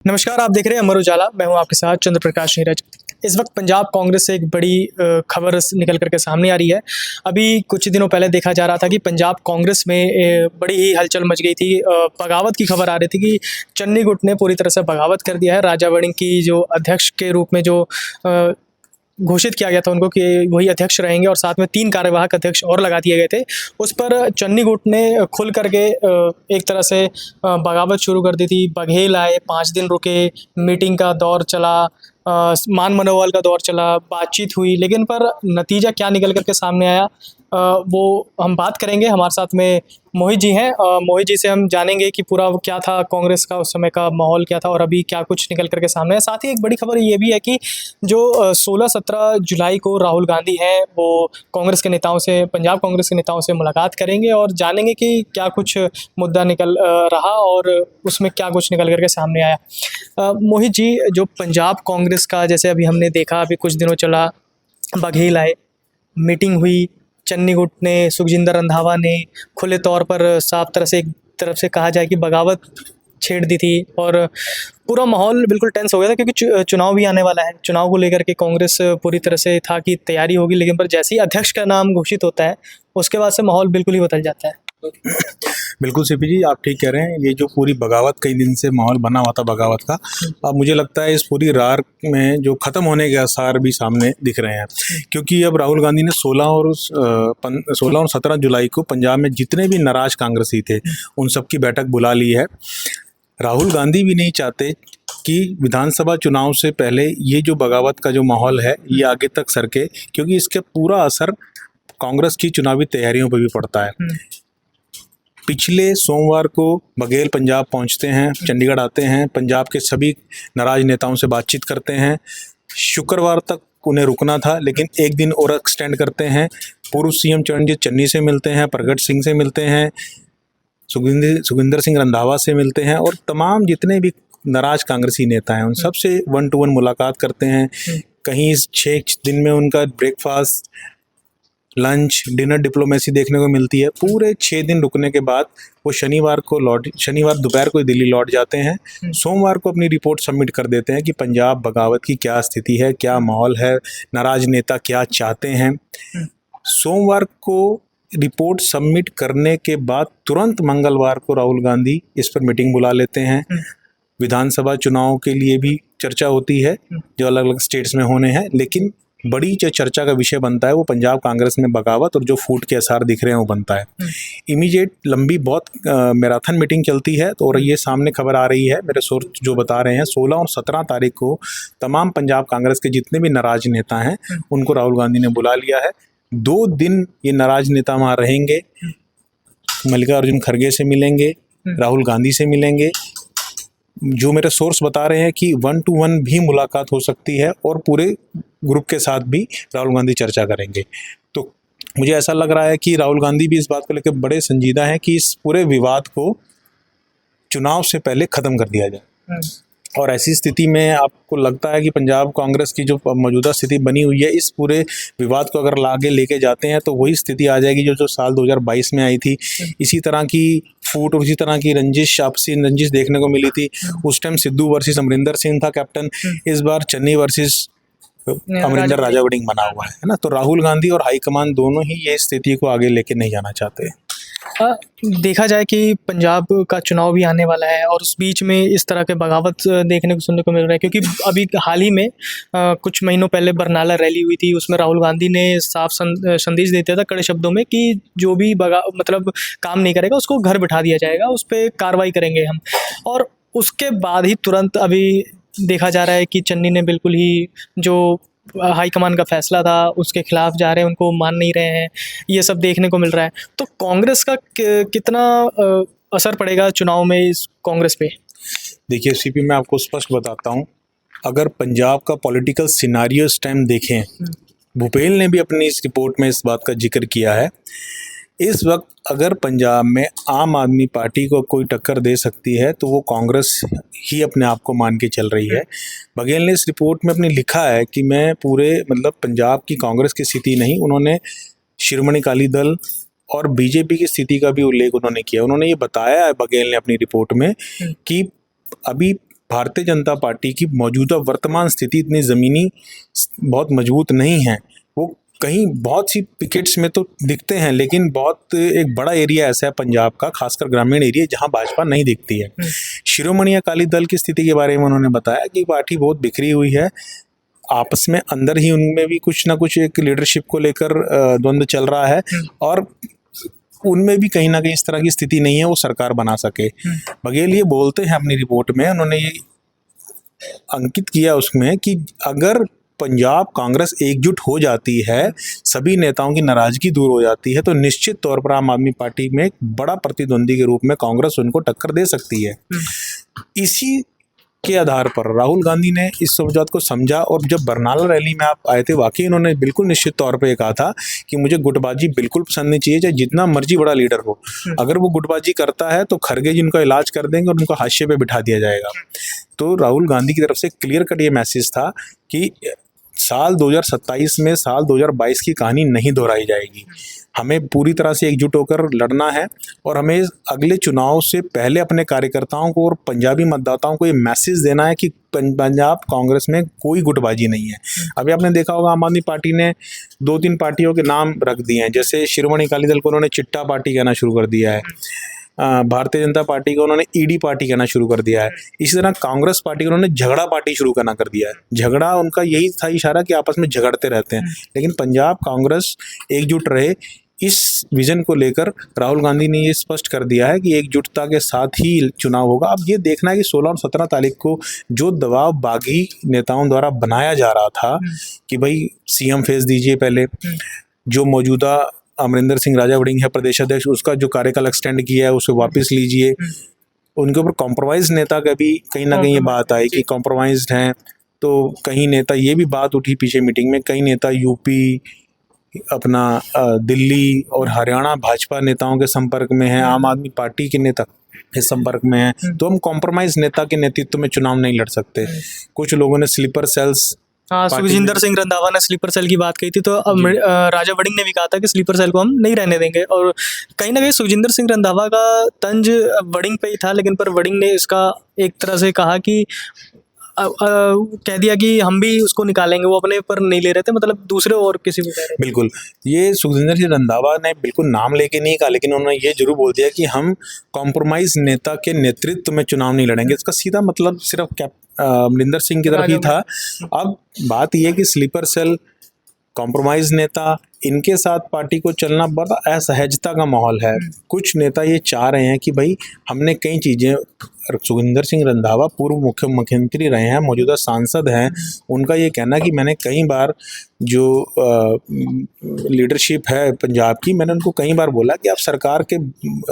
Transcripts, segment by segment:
नमस्कार, आप देख रहे हैं अमर उजाला। मैं हूं आपके साथ चंद्र प्रकाश नीरज। इस वक्त पंजाब कांग्रेस से एक बड़ी खबर निकल करके सामने आ रही है। अभी कुछ दिनों पहले देखा जा रहा था कि पंजाब कांग्रेस में बड़ी ही हलचल मच गई थी। बगावत की खबर आ रही थी कि चन्नी गुट ने पूरी तरह से बगावत कर दिया है। राजा वड़िंग की जो अध्यक्ष के रूप में जो घोषित किया गया था उनको कि वही अध्यक्ष रहेंगे और साथ में 3 कार्यवाहक अध्यक्ष और लगा दिए गए थे। उस पर चन्नी गुट ने खुल करके एक तरह से बगावत शुरू कर दी थी। बघेल आए, 5 दिन रुके, मीटिंग का दौर चला, मान मनोवाल का दौर चला, बातचीत हुई, लेकिन पर नतीजा क्या निकल कर के सामने आया वो हम बात करेंगे। हमारे साथ में मोहित जी हैं। मोहित जी से हम जानेंगे कि पूरा क्या था कांग्रेस का, उस समय का माहौल क्या था और अभी क्या कुछ निकल करके सामने है। साथ ही एक बड़ी खबर ये भी है कि जो 16-17 जुलाई को राहुल गांधी हैं वो कांग्रेस के नेताओं से, पंजाब कांग्रेस के नेताओं से मुलाकात करेंगे और जानेंगे कि क्या कुछ मुद्दा निकल रहा और उसमें क्या कुछ निकल करके सामने आया। मोहित जी, जो पंजाब कांग्रेस का जैसे अभी हमने देखा, अभी कुछ दिनों चला, बघेल आए, मीटिंग हुई, चन्नी गुट ने, सुखजिंदर रंधावा ने खुले तौर पर साफ तरह से एक तरफ से कहा जाए कि बगावत छेड़ दी थी और पूरा माहौल बिल्कुल टेंस हो गया था क्योंकि चुनाव भी आने वाला है। चुनाव को लेकर के कांग्रेस पूरी तरह से था कि तैयारी होगी, लेकिन पर जैसे ही अध्यक्ष का नाम घोषित होता है उसके बाद से माहौल बिल्कुल ही बदल जाता है। बिल्कुल सीपी जी, आप ठीक कह रहे हैं। ये जो पूरी बगावत कई दिन से माहौल बना हुआ था बगावत का, अब मुझे लगता है इस पूरी रार में जो ख़त्म होने के आसार भी सामने दिख रहे हैं, क्योंकि अब राहुल गांधी ने 16 और 17 जुलाई को पंजाब में जितने भी नाराज कांग्रेसी थे उन सबकी बैठक बुला ली है। राहुल गांधी भी नहीं चाहते कि विधानसभा चुनाव से पहले ये जो बगावत का जो माहौल है ये आगे तक सरके, क्योंकि इसका पूरा असर कांग्रेस की चुनावी तैयारियों पर भी पड़ता है। पिछले सोमवार को बघेल पंजाब पहुंचते हैं, चंडीगढ़ आते हैं, पंजाब के सभी नाराज नेताओं से बातचीत करते हैं। शुक्रवार तक उन्हें रुकना था, लेकिन एक दिन और एक्सटेंड करते हैं। पूर्व सीएम चरणजीत चन्नी से मिलते हैं, प्रगट सिंह से मिलते हैं, सुखविंदर सिंह रंधावा से मिलते हैं और तमाम जितने भी नाराज कांग्रेसी नेता हैं उन सब से 1-to-1 मुलाकात करते हैं। कहीं इस 6 दिन में उनका ब्रेकफास्ट, लंच, डिनर डिप्लोमेसी देखने को मिलती है। पूरे 6 दिन रुकने के बाद वो शनिवार दोपहर को दिल्ली लौट जाते हैं। सोमवार को अपनी रिपोर्ट सबमिट कर देते हैं कि पंजाब बगावत की क्या स्थिति है, क्या माहौल है, नाराज नेता क्या चाहते हैं। सोमवार को रिपोर्ट सबमिट करने के बाद तुरंत मंगलवार को राहुल गांधी इस पर मीटिंग बुला लेते हैं। विधानसभा चुनाव के लिए भी चर्चा होती है जो अलग अलग स्टेट्स में होने हैं, लेकिन बड़ी जो चर्चा का विषय बनता है वो पंजाब कांग्रेस में बगावत और जो फूट के आसार दिख रहे हैं वो बनता है। इमीडिएट लंबी बहुत मैराथन मीटिंग चलती है। तो और ये सामने खबर आ रही है, मेरे सोर्स जो बता रहे हैं, 16 और 17 तारीख को तमाम पंजाब कांग्रेस के जितने भी नाराज नेता हैं उनको राहुल गांधी ने बुला लिया है। 2 दिन ये नाराज नेता वहाँ रहेंगे, मल्लिकार्जुन खड़गे से मिलेंगे, राहुल गांधी से मिलेंगे। जो मेरे सोर्स बता रहे हैं कि 1-to-1 भी मुलाकात हो सकती है और पूरे ग्रुप के साथ भी राहुल गांधी चर्चा करेंगे। तो मुझे ऐसा लग रहा है कि राहुल गांधी भी इस बात को लेकर बड़े संजीदा हैं कि इस पूरे विवाद को चुनाव से पहले ख़त्म कर दिया जाए। और ऐसी स्थिति में आपको लगता है कि पंजाब कांग्रेस की जो मौजूदा स्थिति बनी हुई है, इस पूरे विवाद को अगर आगे लेके जाते हैं तो वही स्थिति आ जाएगी जो साल 2022 में आई थी। इसी तरह की फूट और इसी तरह की रंजिश, आपसी रंजिश देखने को मिली थी। उस टाइम सिद्धू वर्सेस अमरिंदर सिंह था कैप्टन, इस बार चन्नी वर्सेस अमरिंदर राजा वड़िंग बना हुआ है ना। तो राहुल गांधी और हाईकमान दोनों ही ये स्थिति को आगे लेके नहीं जाना चाहते। देखा जाए कि पंजाब का चुनाव भी आने वाला है और उस बीच में इस तरह के बगावत देखने को, सुनने को मिल रहा है, क्योंकि अभी हाल ही में कुछ महीनों पहले बरनाला रैली हुई थी। उसमें राहुल गांधी ने साफ संदेश देता था कड़े शब्दों में कि जो भी मतलब काम नहीं करेगा उसको घर बिठा दिया जाएगा, उस पर कार्रवाई करेंगे हम। और उसके बाद ही तुरंत अभी देखा जा रहा है कि चन्नी ने बिल्कुल ही जो हाईकमान का फैसला था उसके खिलाफ जा रहे हैं, उनको मान नहीं रहे हैं। ये सब देखने को मिल रहा है। तो कांग्रेस का कितना असर पड़ेगा चुनाव में इस कांग्रेस पे? देखिए सीपी, मैं आपको स्पष्ट बताता हूँ, अगर पंजाब का पॉलिटिकल सिनारियो इस टाइम देखें, भूपेल ने भी अपनी इस रिपोर्ट में इस बात का जिक्र किया है। इस वक्त अगर पंजाब में आम आदमी पार्टी को कोई टक्कर दे सकती है तो वो कांग्रेस ही अपने आप को मान के चल रही है। बघेल ने इस रिपोर्ट में अपने लिखा है कि मैं पूरे पंजाब की कांग्रेस की स्थिति नहीं, उन्होंने शिरोमणि अकाली दल और बीजेपी की स्थिति का भी उल्लेख उन्होंने किया। उन्होंने ये बताया है बघेल ने अपनी रिपोर्ट में कि अभी भारतीय जनता पार्टी की मौजूदा वर्तमान स्थिति इतनी ज़मीनी बहुत मजबूत नहीं है। वो कहीं बहुत सी पिकेट्स में तो दिखते हैं, लेकिन बहुत एक बड़ा एरिया ऐसा है पंजाब का, खासकर ग्रामीण एरिया, जहां भाजपा नहीं दिखती है। शिरोमणि अकाली दल की स्थिति के बारे में उन्होंने बताया कि पार्टी बहुत बिखरी हुई है, आपस में अंदर ही उनमें भी कुछ ना कुछ एक लीडरशिप को लेकर द्वंद्व चल रहा है, और उनमें भी कहीं ना कहीं इस तरह की स्थिति नहीं है वो सरकार बना सके। बघेल ये बोलते हैं अपनी रिपोर्ट में, उन्होंने ये अंकित किया उसमें कि अगर पंजाब कांग्रेस एकजुट हो जाती है, सभी नेताओं की नाराजगी दूर हो जाती है, तो निश्चित तौर पर आम आदमी पार्टी में एक बड़ा प्रतिद्वंदी के रूप में कांग्रेस उनको टक्कर दे सकती है। इसी के आधार पर राहुल गांधी ने इस समझौते को समझा, और जब बरनाला रैली में आप आए थे, वाकई उन्होंने बिल्कुल निश्चित तौर पे कहा था कि मुझे गुटबाजी बिल्कुल पसंद नहीं चाहिए, चाहे जितना मर्जी बड़ा लीडर हो। अगर वो गुटबाजी करता है तो खरगे जी उनका इलाज कर देंगे और उनको हाशिए पे बिठा दिया जाएगा। तो राहुल गांधी की तरफ से क्लियर कट ये मैसेज था कि साल 2027 में साल 2022 की कहानी नहीं दोहराई जाएगी। हमें पूरी तरह से एकजुट होकर लड़ना है, और हमें अगले चुनाव से पहले अपने कार्यकर्ताओं को और पंजाबी मतदाताओं को ये मैसेज देना है कि पंजाब कांग्रेस में कोई गुटबाजी नहीं है। अभी आपने देखा होगा आम आदमी पार्टी ने 2-3 पार्टियों के नाम रख दिए हैं, जैसे शिरोमणि अकाली दल को उन्होंने चिट्टा पार्टी कहना शुरू कर दिया है, भारतीय जनता पार्टी को उन्होंने ईडी पार्टी कहना शुरू कर दिया है। इसी तरह कांग्रेस पार्टी को उन्होंने झगड़ा पार्टी शुरू करना कर दिया है। झगड़ा उनका यही था इशारा कि आपस में झगड़ते रहते हैं, लेकिन पंजाब कांग्रेस एकजुट रहे, इस विजन को लेकर राहुल गांधी ने ये स्पष्ट कर दिया है कि एकजुटता के साथ ही चुनाव होगा। अब ये देखना है कि 16 और 17 तारीख को जो दबाव बागी नेताओं द्वारा बनाया जा रहा था कि भाई सीएम फेस दीजिए पहले, जो मौजूदा अमरिंदर सिंह राजा वड़िंग है प्रदेश अध्यक्ष, उसका जो कार्यकाल एक्सटेंड किया है उसे वापस लीजिए, उनके ऊपर कॉम्प्रोमाइज नेता का भी कहीं ना कहीं ये बात आई कि कॉम्प्रोमाइज्ड हैं। तो कहीं नेता, ये भी बात उठी पीछे मीटिंग में, कई नेता यूपी, अपना दिल्ली और हरियाणा भाजपा नेताओं के संपर्क में है, आम आदमी पार्टी के नेता के संपर्क में है, तो हम कॉम्प्रोमाइज नेता के नेतृत्व में चुनाव नहीं लड़ सकते। कुछ लोगों ने स्लीपर सेल्स, हाँ, सुखजिंदर सिंह रंधावा ने स्लीपर सेल की बात कही थी, तो राजा वड़िंग ने भी कहा था कि स्लीपर सेल को हम नहीं रहने देंगे, और कहीं ना कहीं सुखजिंदर सिंह रंधावा का तंज वड़िंग पे ही था, लेकिन पर वड़िंग ने इसका एक तरह से कहा कि कह दिया कि हम भी उसको निकालेंगे, वो अपने पर नहीं ले रहे थे, मतलब दूसरे और किसी को कह रहे थे। बिल्कुल, ये सुखजिंदर सिंह रंधावा ने बिल्कुल नाम लेके नहीं कहा, लेकिन उन्होंने ये जरूर बोल दिया कि हम कॉम्प्रोमाइज नेता के नेतृत्व में चुनाव नहीं लड़ेंगे। इसका सीधा मतलब सिर्फ अमरिंदर सिंह की तरफ ही था। अब बात यह कि स्लीपर सेल, कॉम्प्रोमाइज नेता, इनके साथ पार्टी को चलना बड़ा असहजता का माहौल है। कुछ नेता ये चाह रहे हैं कि भाई हमने कई चीज़ें, सुखजिंदर सिंह रंधावा पूर्व मुख्यमंत्री रहे हैं, मौजूदा सांसद हैं, उनका ये कहना है कि मैंने कई बार जो लीडरशिप है पंजाब की, मैंने उनको कई बार बोला कि आप सरकार के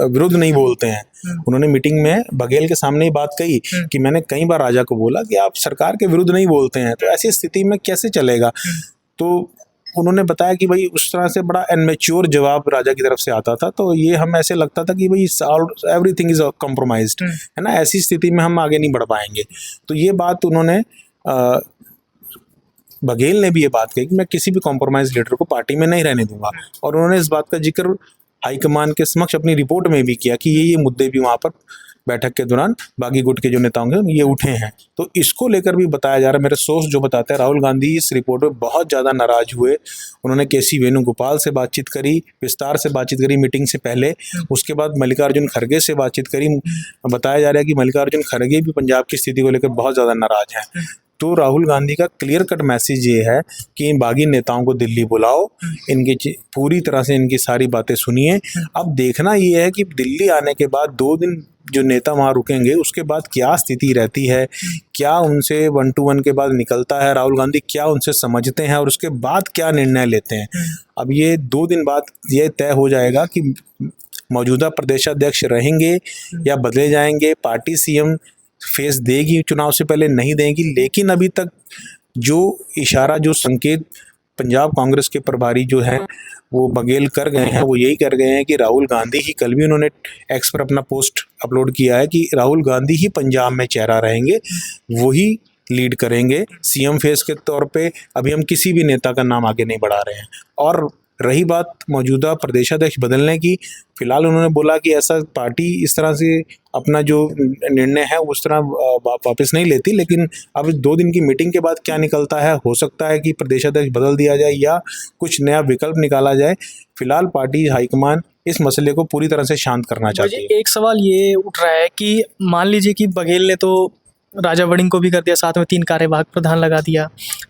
विरुद्ध नहीं बोलते हैं। उन्होंने मीटिंग में बघेल के सामने ही बात कही कि मैंने कई बार राजा को बोला कि आप सरकार के विरुद्ध नहीं बोलते हैं, तो ऐसी स्थिति में कैसे चलेगा। तो उन्होंने बताया कि भाई उस तरह से बड़ा इनमेच्योर जवाब राजा की तरफ से आता था, तो ये हम ऐसे लगता था कि भाई एवरीथिंग इज कॉम्प्रोमाइज्ड, है ना, ऐसी स्थिति में हम आगे नहीं बढ़ पाएंगे। तो ये बात उन्होंने, बघेल ने भी ये बात कही कि मैं किसी भी कॉम्प्रोमाइज लीडर को पार्टी में नहीं रहने दूंगा, और उन्होंने इस बात का जिक्र हाईकमान के समक्ष अपनी रिपोर्ट में भी किया कि ये मुद्दे भी वहाँ पर बैठक के दौरान बागी गुट के जो नेताओं के ये उठे हैं। तो इसको लेकर भी बताया जा रहा है, मेरे सोर्स जो बताते हैं, राहुल गांधी इस रिपोर्ट में बहुत ज़्यादा नाराज हुए। उन्होंने केसी वेणुगोपाल से बातचीत करी, विस्तार से बातचीत करी मीटिंग से पहले, उसके बाद मल्लिकार्जुन खड़गे से बातचीत करी। बताया जा रहा है कि मल्लिकार्जुन खड़गे भी पंजाब की स्थिति को लेकर बहुत ज़्यादा नाराज हैं। तो राहुल गांधी का क्लियर कट मैसेज ये है कि इन बागी नेताओं को दिल्ली बुलाओ, इनकी पूरी तरह से इनकी सारी बातें सुनिए। अब देखना ये है कि दिल्ली आने के बाद 2 दिन जो नेता वहाँ रुकेंगे, उसके बाद क्या स्थिति रहती है, क्या उनसे 1 to 1 के बाद निकलता है राहुल गांधी, क्या उनसे समझते हैं, और उसके बाद क्या निर्णय लेते हैं। अब ये 2 दिन बाद ये तय हो जाएगा कि मौजूदा प्रदेशाध्यक्ष रहेंगे या बदले जाएंगे, पार्टी सीएम फेस देगी चुनाव से पहले, नहीं देगी। लेकिन अभी तक जो इशारा, जो संकेत पंजाब कांग्रेस के प्रभारी जो हैं वो बघेल कर गए हैं, वो यही कर गए हैं कि राहुल गांधी ही, कल भी उन्होंने एक्स पर अपना पोस्ट अपलोड किया है कि राहुल गांधी ही पंजाब में चेहरा रहेंगे, वही लीड करेंगे सीएम फेस के तौर पे। अभी हम किसी भी नेता का नाम आगे नहीं बढ़ा रहे हैं। और रही बात मौजूदा प्रदेशाध्यक्ष बदलने की, फिलहाल उन्होंने बोला कि ऐसा पार्टी इस तरह से अपना जो निर्णय है उस तरह वापस नहीं लेती, लेकिन अब 2 दिन की मीटिंग के बाद क्या निकलता है, हो सकता है कि प्रदेशाध्यक्ष बदल दिया जाए या कुछ नया विकल्प निकाला जाए। फिलहाल पार्टी हाईकमान इस मसले को पूरी तरह से शांत करना चाहती है। मुझे एक सवाल ये उठ रहा है कि मान लीजिए कि बघेल ने तो राजा वड़िंग को भी कर दिया, साथ में 3 कार्यवाहक प्रधान लगा दिया,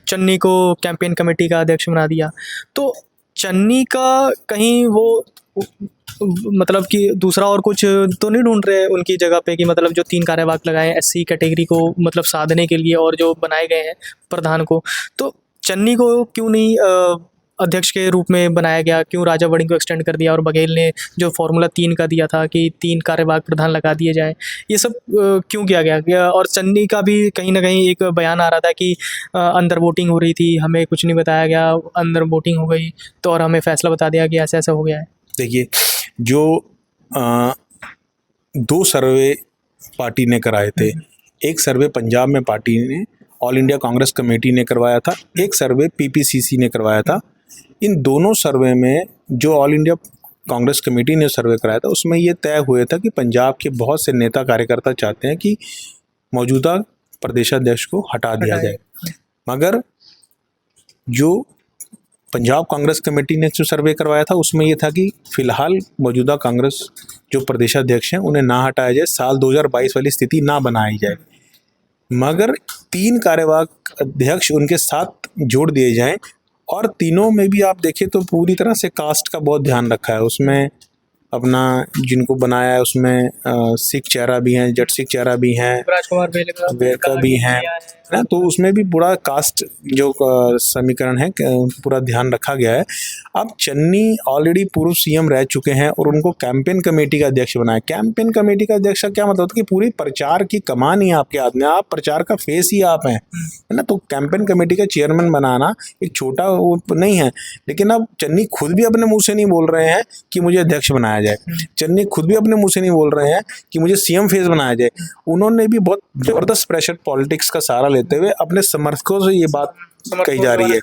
चन्नी को कैंपेन कमेटी का अध्यक्ष बना दिया, तो चन्नी का कहीं वो मतलब कि दूसरा और कुछ तो नहीं ढूंढ रहे उनकी जगह पे कि मतलब जो 3 कार्यवाहक लगाए एससी कैटेगरी को मतलब साधने के लिए और जो बनाए गए हैं प्रधान को, तो चन्नी को क्यों नहीं अध्यक्ष के रूप में बनाया गया, क्यों राजा वड़िंग को एक्सटेंड कर दिया और बघेल ने जो फॉर्मूला 3 का दिया था कि 3 कार्यवाहक प्रधान लगा दिए जाए, ये सब क्यों किया गया? और चन्नी का भी कहीं ना कहीं एक बयान आ रहा था कि अंदर वोटिंग हो रही थी, हमें कुछ नहीं बताया गया, अंदर वोटिंग हो गई तो और हमें फैसला बता दिया कि ऐसा ऐसा हो गया है। देखिए, जो 2 सर्वे पार्टी ने कराए थे, एक सर्वे पंजाब में पार्टी ने ऑल इंडिया कांग्रेस कमेटी ने करवाया था, एक सर्वे पीपीसीसी ने करवाया था। इन दोनों सर्वे में जो ऑल इंडिया कांग्रेस कमेटी ने सर्वे कराया था उसमें ये तय हुआ था कि पंजाब के बहुत से नेता कार्यकर्ता चाहते हैं कि मौजूदा प्रदेशाध्यक्ष को हटा दिया जाए, मगर जो पंजाब कांग्रेस कमेटी ने जो सर्वे करवाया था उसमें ये था कि फिलहाल मौजूदा कांग्रेस जो प्रदेशाध्यक्ष हैं उन्हें ना हटाया जाए, साल 2022 वाली स्थिति ना बनाई जाए, मगर 3 कार्यवाहक अध्यक्ष उनके साथ जोड़ दिए जाएं। और तीनों में भी आप देखें तो पूरी तरह से कास्ट का बहुत ध्यान रखा है। उसमें अपना जिनको बनाया है उसमें सिख चेहरा भी हैं, जट सिख चेहरा भी हैं, राजकुमार वेरका भी हैं, है ना। तो उसमें भी पूरा कास्ट जो समीकरण है पूरा ध्यान रखा गया है। अब चन्नी ऑलरेडी पूर्व सीएम रह चुके हैं और उनको कैंपेन कमेटी का अध्यक्ष बनाया। कैंपेन कमेटी का अध्यक्ष का क्या मतलब होता है कि पूरी प्रचार की कमान ही आपके हाथ में, आप प्रचार का फेस ही आप हैं, है ना। तो कैंपेन कमेटी का चेयरमैन बनाना एक छोटा वो नहीं है। लेकिन अब चन्नी खुद भी अपने मुंह से नहीं बोल रहे हैं कि मुझे अध्यक्ष बनाया जाए, चन्नी खुद भी अपने मुंह से नहीं बोल रहे हैं कि मुझे सीएम फेस बनाया जाए। उन्होंने भी बहुत जबरदस्त प्रेशर पॉलिटिक्स का सहारा लेते हुए अपने समर्थकों से ये बात कही जा रही है।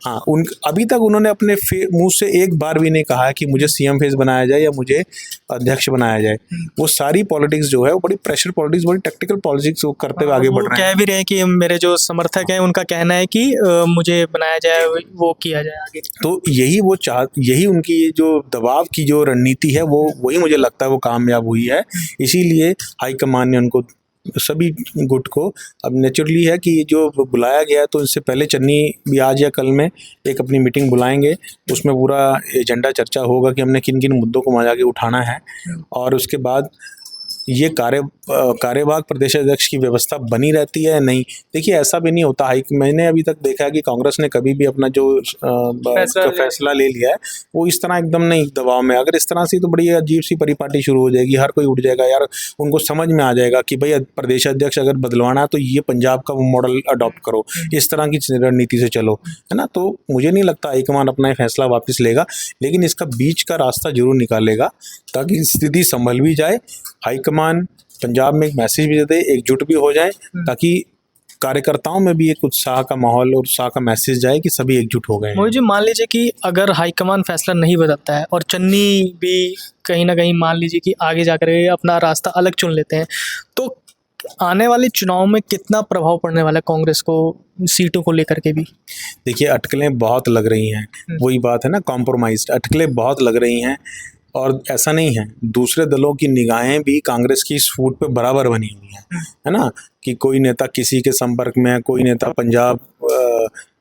हाँ, उन अभी तक उन्होंने अपने मुंह से एक बार भी नहीं कहा है कि मुझे सीएम फेस बनाया जाए या मुझे अध्यक्ष बनाया जाए। वो सारी पॉलिटिक्स जो है वो बड़ी प्रेशर पॉलिटिक्स, बड़ी टैक्टिकल पॉलिटिक्स वो करते हुए आगे बढ़ रहे हैं। कह भी रहे हैं कि मेरे जो समर्थक हैं उनका कहना है कि मुझे बनाया जाए, वो किया जाए आगे। तो यही उनकी ये जो दबाव की जो रणनीति है वो वही मुझे लगता है वो कामयाब हुई है। इसीलिए हाईकमान ने उनको सभी गुट को अब नेचुरली है कि जो बुलाया गया तो इससे पहले चन्नी भी आज या कल में एक अपनी मीटिंग बुलाएंगे, उसमें पूरा एजेंडा चर्चा होगा कि हमने किन किन मुद्दों को आगे उठाना है और उसके बाद ये कार्यवाहक प्रदेशाध्यक्ष की व्यवस्था बनी रहती है। नहीं, देखिए ऐसा भी नहीं होता। मैंने अभी तक देखा है कि कांग्रेस ने कभी भी अपना जो फैसला ले लिया है वो इस तरह एकदम नहीं दबाव में। अगर इस तरह से तो बड़ी अजीब सी परिपाटी शुरू हो जाएगी, हर कोई उठ जाएगा यार। उनको समझ में आ जाएगा कि भाई प्रदेशाध्यक्ष अगर बदलवाना है तो ये पंजाब का वो मॉडल अडॉप्ट करो, इस तरह की रणनीति से चलो, है ना। तो मुझे नहीं लगता हाईकमान अपना फैसला वापस लेगा, लेकिन इसका बीच का रास्ता जरूर निकालेगा ताकि स्थिति संभल भी जाए। हाईकमान पंजाब में एक मैसेज भी देते, एकजुट भी हो जाए ताकि कार्यकर्ताओं में भी एक उत्साह का माहौल और उत्साह का मैसेज जाए कि सभी एकजुट हो गए। मुझे मान लीजिए कि अगर हाईकमान फैसला नहीं बदलता है और चन्नी भी कहीं ना कहीं मान लीजिए कि आगे जाकर अपना रास्ता अलग चुन लेते हैं, तो आने वाले चुनाव में कितना प्रभाव पड़ने वाला है कांग्रेस को सीटों को लेकर के भी? देखिए अटकलें बहुत लग रही हैं, वही बात है ना, कॉम्प्रोमाइज्ड अटकलें बहुत लग रही हैं। और ऐसा नहीं है, दूसरे दलों की निगाहें भी कांग्रेस की इस फूट पे बराबर बनी हुई हैं, है ना। कि कोई नेता किसी के संपर्क में है, कोई नेता पंजाब,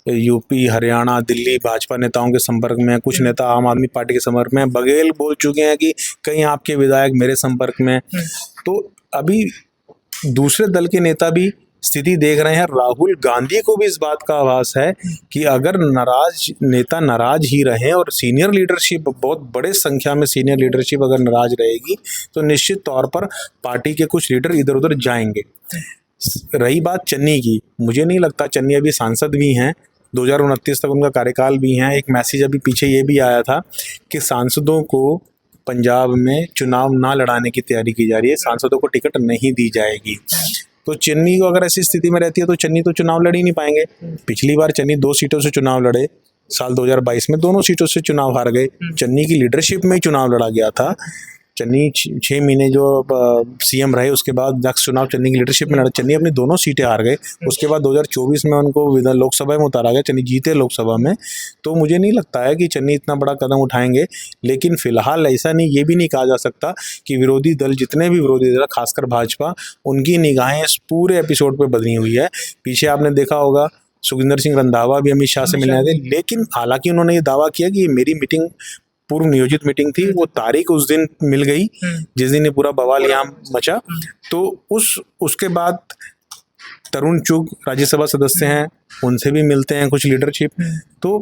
यूपी, हरियाणा, दिल्ली भाजपा नेताओं के संपर्क में है, कुछ नेता आम आदमी पार्टी के संपर्क में है। बघेल बोल चुके हैं कि कहीं आपके विधायक मेरे संपर्क में। तो अभी दूसरे दल के नेता भी स्थिति देख रहे हैं। राहुल गांधी को भी इस बात का आभास है कि अगर नेता नाराज ही रहे और सीनियर लीडरशिप, बहुत बड़े संख्या में सीनियर लीडरशिप अगर नाराज रहेगी तो निश्चित तौर पर पार्टी के कुछ लीडर इधर उधर जाएंगे। रही बात चन्नी की, मुझे नहीं लगता, चन्नी अभी सांसद भी हैं, 2029 तक उनका कार्यकाल भी है। एक मैसेज अभी पीछे ये भी आया था कि सांसदों को पंजाब में चुनाव ना लड़ाने की तैयारी की जा रही है, सांसदों को टिकट नहीं दी जाएगी। तो चन्नी को अगर ऐसी स्थिति में रहती है तो चन्नी तो चुनाव लड़ ही नहीं पाएंगे। पिछली बार चन्नी 2 सीटों से चुनाव लड़े, साल 2022 में दोनों सीटों से चुनाव हार गए। चन्नी की लीडरशिप में ही चुनाव लड़ा गया था। चन्नी 6 महीने जो सीएम रहे, उसके बाद नेक्स्ट चुनाव चन्नी की लीडरशिप में लड़ा। चन्नी अपनी दोनों सीटें हार गए। उसके बाद 2024 में उनको विधान लोकसभा में उतारा गया। चन्नी जीते लोकसभा में। तो मुझे नहीं लगता है कि चन्नी इतना बड़ा कदम उठाएंगे। लेकिन फिलहाल ऐसा नहीं, ये भी नहीं कहा जा सकता कि विरोधी दल, जितने भी विरोधी दल, खासकर भाजपा, उनकी निगाहें इस पूरे एपिसोड पर बदली हुई है। पीछे आपने देखा होगा सुखविंदर सिंह रंधावा भी अमित शाह से मिलने आए थे, लेकिन हालांकि उन्होंने ये दावा किया कि ये मेरी मीटिंग पूर्व नियोजित मीटिंग थी। वो तारीख उस दिन मिल गई जिस दिन ये पूरा बवाल यहाँ मचा। तो उसके बाद तरुण चुग राज्यसभा सदस्य हैं, उनसे भी मिलते हैं कुछ लीडरशिप। तो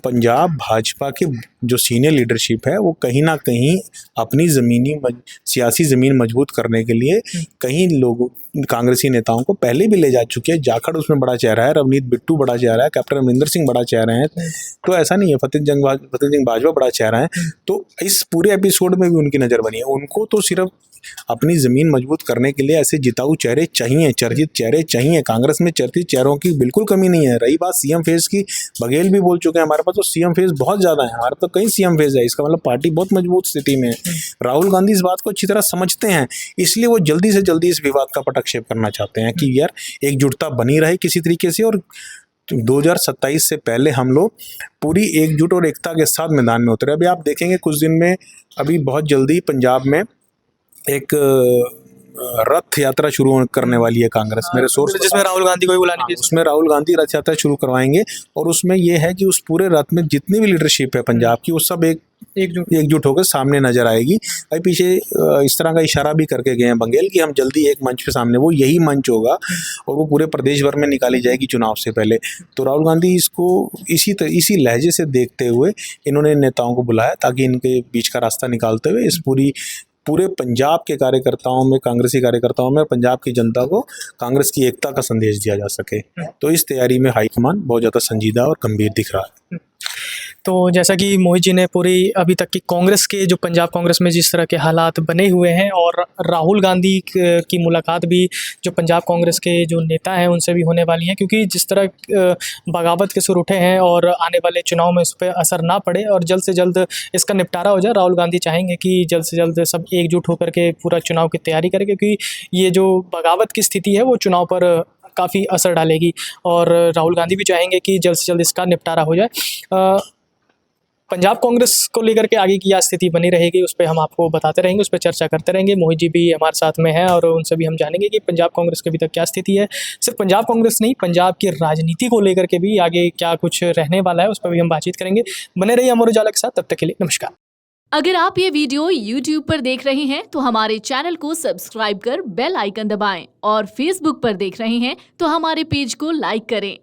पंजाब भाजपा के जो सीनियर लीडरशिप है वो कहीं ना कहीं अपनी सियासी ज़मीन मजबूत करने के लिए कई लोगों, कांग्रेसी नेताओं को पहले भी ले जा चुके हैं। जाखड़ उसमें बड़ा चेहरा है, रवनीत बिट्टू बड़ा चेहरा है, कैप्टन अमरिंदर सिंह बड़ा चेहरा है। तो ऐसा नहीं है, फतेह सिंह बाजवा बड़ा चेहरा है। तो इस पूरे एपिसोड में भी उनकी नज़र बनी है। उनको तो सिर्फ अपनी ज़मीन मजबूत करने के लिए ऐसे जिताऊ चेहरे चाहिए, चर्चित चेहरे चाहिए। कांग्रेस में चर्चित चेहरों की बिल्कुल कमी नहीं है। रही बात सीएम फेज की, बघेल भी बोल चुके हैं हमारे पास तो सीएम फेज बहुत ज़्यादा है, हमारे तो कई सीएम फेज है। इसका मतलब पार्टी बहुत मजबूत स्थिति में है। राहुल गांधी इस बात को अच्छी तरह समझते हैं, इसलिए वो जल्दी से जल्दी इस विवाद का पटक्षेप करना चाहते हैं कि यार एकजुटता बनी रहे किसी तरीके से, और 2027 से पहले हम लोग पूरी एकजुट और एकता के साथ मैदान में उतरे। अभी आप देखेंगे कुछ दिन में, अभी बहुत जल्दी पंजाब में एक रथ यात्रा शुरू करने वाली है कांग्रेस, मेरे सोर्स, जिसमें राहुल गांधी को भी बुलाने की, उसमें राहुल गांधी रथ यात्रा शुरू करवाएंगे। और उसमें यह है कि उस पूरे रथ में जितनी भी लीडरशिप है पंजाब की, वो सब एकजुट होकर सामने नजर आएगी। अभी पीछे इस तरह का इशारा भी करके गए हैं बघेल कि हम जल्दी एक मंच पे सामने, वो यही मंच होगा और वो पूरे प्रदेश भर में निकाली जाएगी चुनाव से पहले। तो राहुल गांधी इसको इसी लहजे से देखते हुए इन्होंने नेताओं को बुलाया, ताकि इनके बीच का रास्ता निकालते हुए इस पूरे पंजाब के कार्यकर्ताओं में, कांग्रेसी कार्यकर्ताओं में, पंजाब की जनता को कांग्रेस की एकता का संदेश दिया जा सके। तो इस तैयारी में हाईकमान बहुत ज़्यादा संजीदा और गंभीर दिख रहा है। तो जैसा कि मोहित जी ने पूरी अभी तक की कांग्रेस के, जो पंजाब कांग्रेस में जिस तरह के हालात बने हुए हैं, और राहुल गांधी की मुलाकात भी जो पंजाब कांग्रेस के जो नेता हैं उनसे भी होने वाली है, क्योंकि जिस तरह बगावत के सुर उठे हैं और आने वाले चुनाव में इस पर असर ना पड़े और जल्द से जल्द इसका निपटारा हो जाए। राहुल गांधी चाहेंगे कि जल्द से जल्द सब एकजुट होकर के पूरा चुनाव की तैयारी करें, क्योंकि ये जो बगावत की स्थिति है वो चुनाव पर काफ़ी असर डालेगी। और राहुल गांधी भी चाहेंगे कि जल्द से जल्द इसका निपटारा हो जाए। पंजाब कांग्रेस को लेकर के आगे की क्या स्थिति बनी रहेगी, उस पर हम आपको बताते रहेंगे, उस पर चर्चा करते रहेंगे। मोहित जी भी हमारे साथ में हैं और उनसे भी हम जानेंगे कि पंजाब कांग्रेस की अभी तक क्या स्थिति है। सिर्फ पंजाब कांग्रेस नहीं, पंजाब की राजनीति को लेकर के भी आगे क्या कुछ रहने वाला है, उस पर भी हम बातचीत करेंगे। बने रहिए अमर उजाला के साथ, तब तक के लिए नमस्कार। अगर आप ये वीडियो YouTube पर देख रहे हैं तो हमारे चैनल को सब्सक्राइब कर बेल आइकन दबाएं, और Facebook पर देख रहे हैं तो हमारे पेज को लाइक करें।